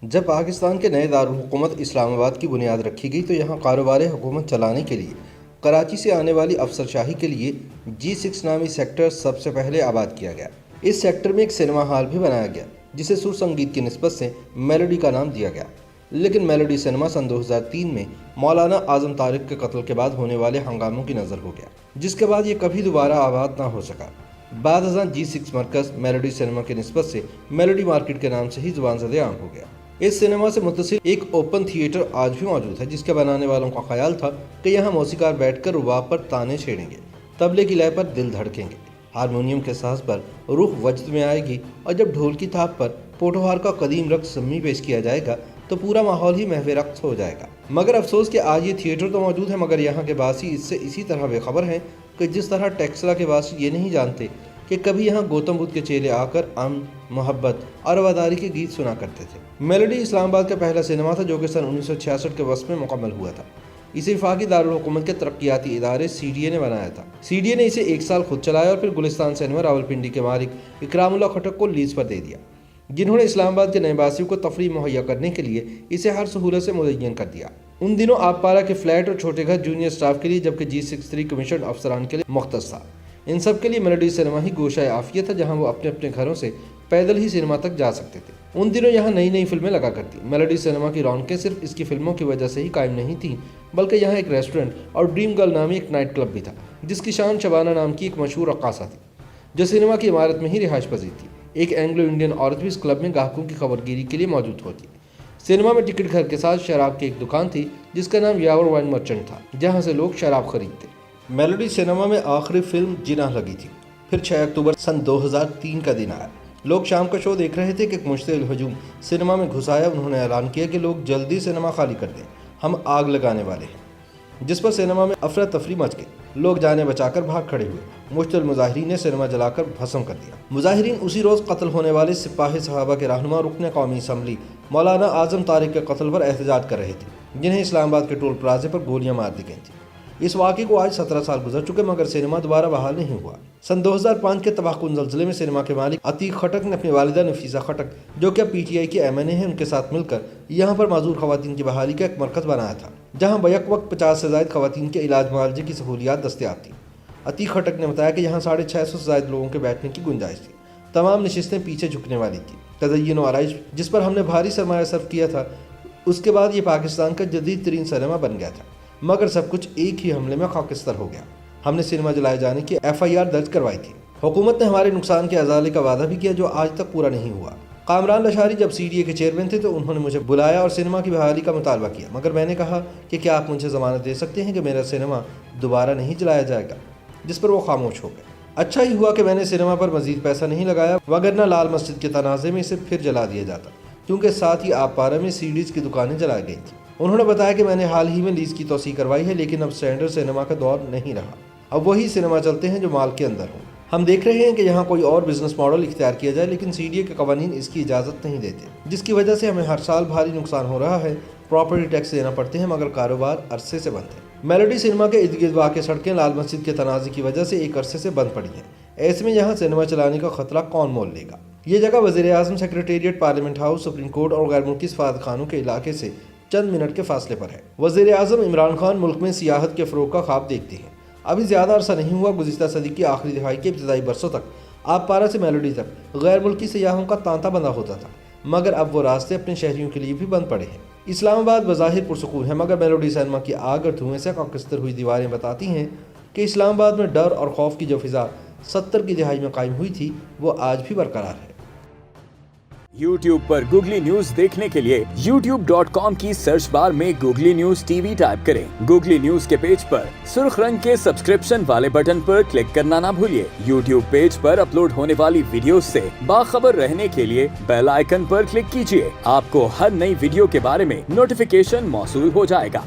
جب پاکستان کے نئے دارالحکومت اسلام آباد کی بنیاد رکھی گئی تو یہاں کاروبار حکومت چلانے کے لیے کراچی سے آنے والی افسر شاہی کے لیے G6 نامی سیکٹر سب سے پہلے آباد کیا گیا۔ اس سیکٹر میں ایک سینما ہال بھی بنایا گیا جسے سر سنگیت کی نسبت سے میلوڈی کا نام دیا گیا، لیکن میلوڈی سینما سن 2003 میں مولانا اعظم طارق کے قتل کے بعد ہونے والے ہنگاموں کی نظر ہو گیا، جس کے بعد یہ کبھی دوبارہ آباد نہ ہو سکا۔ بعد ازاں G6 مرکز میلوڈی سینما کی نسبت سے میلوڈی مارکیٹ کے نام سے ہی زبان زدہ عام ہو گیا۔ اس سینما سے متصل ایک اوپن تھیٹر آج بھی موجود ہے، جس کے بنانے والوں کا خیال تھا کہ یہاں موسیقار بیٹھ کر رباب پر تانے چھیڑیں گے، طبلے کی لے پر دل دھڑکیں گے، ہارمونیم کے ساز پر روح وجد میں آئے گی، اور جب ڈھول کی تھاپ پر پوٹوہار کا قدیم رقص سمی پیش کیا جائے گا تو پورا ماحول ہی محو رقص ہو جائے گا۔ مگر افسوس کہ آج یہ تھیٹر تو موجود ہے، مگر یہاں کے باسی اس سے اسی طرح بے خبر ہیں کہ جس طرح ٹیکسلا کے باسی یہ نہیں جانتے کہ کبھی یہاں گوتم بدھ کے چیلے آ کر امن، محبت اور رواداری کے گیت سنا کرتے تھے۔ میلوڈی اسلام آباد کا پہلا سینما تھا جو کہ سن 1966 کے وسط میں مکمل ہوا تھا۔ اسے وفاقی دارالحکومت کے ترقیاتی ادارے CDA نے بنایا تھا۔ CDA نے اسے 1 سال خود چلایا اور پھر گلستان سینما راولپنڈی کے مالک اکرام اللہ کھٹک کو لیز پر دے دیا، جنہوں نے اسلام آباد کے نئے باسیوں کو تفریح مہیا کرنے کے لیے اسے ہر سہولت سے مزین کر دیا۔ ان دنوں آپ پارا کے فلیٹ اور چھوٹے گھر جونیئر سٹاف کے لیے، جبکہ G63 کمیشن افسران کے لیے مختص تھا۔ ان سب کے لیے میلوڈی سینما ہی گوشہ عافیت تھا، جہاں وہ اپنے اپنے گھروں سے پیدل ہی سینما تک جا سکتے تھے۔ ان دنوں یہاں نئی نئی فلمیں لگا کرتی۔ میلوڈی سینما کی رونقیں صرف اس کی فلموں کی وجہ سے ہی قائم نہیں تھیں، بلکہ یہاں ایک ریسٹورنٹ اور ڈریم گرل نامی ایک نائٹ کلب بھی تھا، جس کی شان شبانہ نام کی ایک مشہور رقاصہ تھی، جو سینما کی عمارت میں ہی رہائش پذیر تھی۔ ایک اینگلو انڈین عورت بھی اس کلب میں گاہکوں کی خبرگیری کے لیے موجود ہوتی۔ سینما میں ٹکٹ گھر کے ساتھ شراب کی ایک دکان تھی جس کا نام یاور وائن مرچنٹ تھا، جہاں سے لوگ شراب خریدتے۔ میلوڈی سینما میں آخری فلم جناح لگی تھی، پھر 6 اکتوبر سن 2003 کا دن آیا۔ لوگ شام کا شو دیکھ رہے تھے کہ ایک مشتعل ہجوم سینما میں گھس آیا۔ انہوں نے اعلان کیا کہ لوگ جلدی سینما خالی کر دیں، ہم آگ لگانے والے ہیں، جس پر سینما میں افراتفری مچ گئی۔ لوگ جانے بچا کر بھاگ کھڑے ہوئے۔ مشتعل مظاہرین نے سینما جلا کر بھسم کر دیا۔ مظاہرین اسی روز قتل ہونے والے سپاہی صحابہ کے رہنما رکن قومی اسمبلی مولانا اعظم طارق کے قتل پر احتجاج کر رہے تھے، جنہیں اسلام آباد کے ٹول پلازے پر گولیاں مار دی گئی تھیں۔ اس واقعے کو آج 17 سال گزر چکے، مگر سینما دوبارہ بحال نہیں ہوا۔ سن 2005 کے تباہ کن زلزلے میں سینما کے مالک عتیق کھٹک نے اپنی والدہ نفیسہ کھٹک، جو کہ اب PTI کی MNA ہیں، ان کے ساتھ مل کر یہاں پر معذور خواتین کی بحالی کا ایک مرکز بنایا تھا، جہاں بیک وقت 50 سے زائد خواتین کے علاج معالجے کی سہولیات دستیاب تھیں۔ عتیق کھٹک نے بتایا کہ یہاں 650 سے زائد لوگوں کے بیٹھنے کی گنجائش تھی۔ تمام نشستیں پیچھے جھکنے والی تھی۔ تزئین و آرائش جس پر ہم نے بھاری سرمایہ صرف کیا تھا، اس کے بعد یہ پاکستان کا جدید ترین سینما بن گیا تھا، مگر سب کچھ ایک ہی حملے میں خاکستر ہو گیا۔ ہم نے سینما جلائے جانے کی FIR درج کروائی تھی۔ حکومت نے ہمارے نقصان کے ازالے کا وعدہ بھی کیا، جو آج تک پورا نہیں ہوا۔ کامران لشاری جب CDA کے چیئرمین تھے تو انہوں نے مجھے بلایا اور سینما کی بحالی کا مطالبہ کیا، مگر میں نے کہا کہ کیا آپ مجھے ضمانت دے سکتے ہیں کہ میرا سینما دوبارہ نہیں جلایا جائے گا، جس پر وہ خاموش ہو گئے۔ اچھا ہی ہوا کہ میں نے سینما پر مزید پیسہ نہیں لگایا، وگرنہ لال مسجد کے تنازع میں اسے پھر جلا دیا جاتا، کیونکہ ساتھ ہی آپ پارا میں CDs کی دکانیں جلائی گئی تھیں۔ انہوں نے بتایا کہ میں نے حال ہی میں لیز کی توسیع کروائی ہے، لیکن اب اسٹینڈرڈ سینما کا دور نہیں رہا، اب وہی سینما چلتے ہیں جو مال کے اندر ہوں۔ ہم دیکھ رہے ہیں کہ یہاں کوئی اور بزنس ماڈل اختیار کیا جائے، لیکن CDA کے قوانین اس کی اجازت نہیں دیتے، جس کی وجہ سے ہمیں ہر سال بھاری نقصان ہو رہا ہے۔ پراپرٹی ٹیکس دینا پڑتے ہیں، مگر کاروبار عرصے سے بند ہے۔ میلوڈی سینما کے ارد گرد واقع سڑکیں لال مسجد کے تنازع کی وجہ سے ایک عرصے سے بند پڑی ہیں۔ ایسے میں یہاں سینما چلانے کا خطرہ کون مول لے گا؟ یہ جگہ وزیر اعظم secretariat, parliament house, supreme court اور غیر ملکی سفارت خانوں کے علاقے سے چند منٹ کے فاصلے پر ہے۔ وزیر اعظم عمران خان ملک میں سیاحت کے فروغ کا خواب دیکھتے ہیں۔ ابھی زیادہ عرصہ نہیں ہوا، گزشتہ صدی کی آخری دہائی کے ابتدائی برسوں تک آپ پارا سے میلوڈی تک غیر ملکی سیاحوں کا تانتا بندہ ہوتا تھا، مگر اب وہ راستے اپنے شہریوں کے لیے بھی بند پڑے ہیں۔ اسلام آباد بظاہر پرسکون ہے، مگر میلوڈی سینما کی آگ اور دھوئیں سے خاکستر ہوئی دیواریں بتاتی ہیں کہ اسلام آباد میں ڈر اور خوف کی جو فضا 70 کی دہائی میں قائم ہوئی تھی، وہ آج بھی برقرار ہے۔ YouTube پر گوگلی نیوز دیکھنے کے لیے youtube.com کی سرچ بار میں گوگلی نیوز TV ٹائپ کریں۔ گوگلی نیوز کے پیج پر سرخ رنگ کے سبسکرپشن والے بٹن پر کلک کرنا نہ بھولیے۔ YouTube پیج پر اپلوڈ ہونے والی ویڈیوز سے باخبر رہنے کے لیے بیل آئیکن پر کلک کیجیے۔ آپ کو ہر نئی ویڈیو کے بارے میں نوٹیفیکیشن موصول ہو جائے گا۔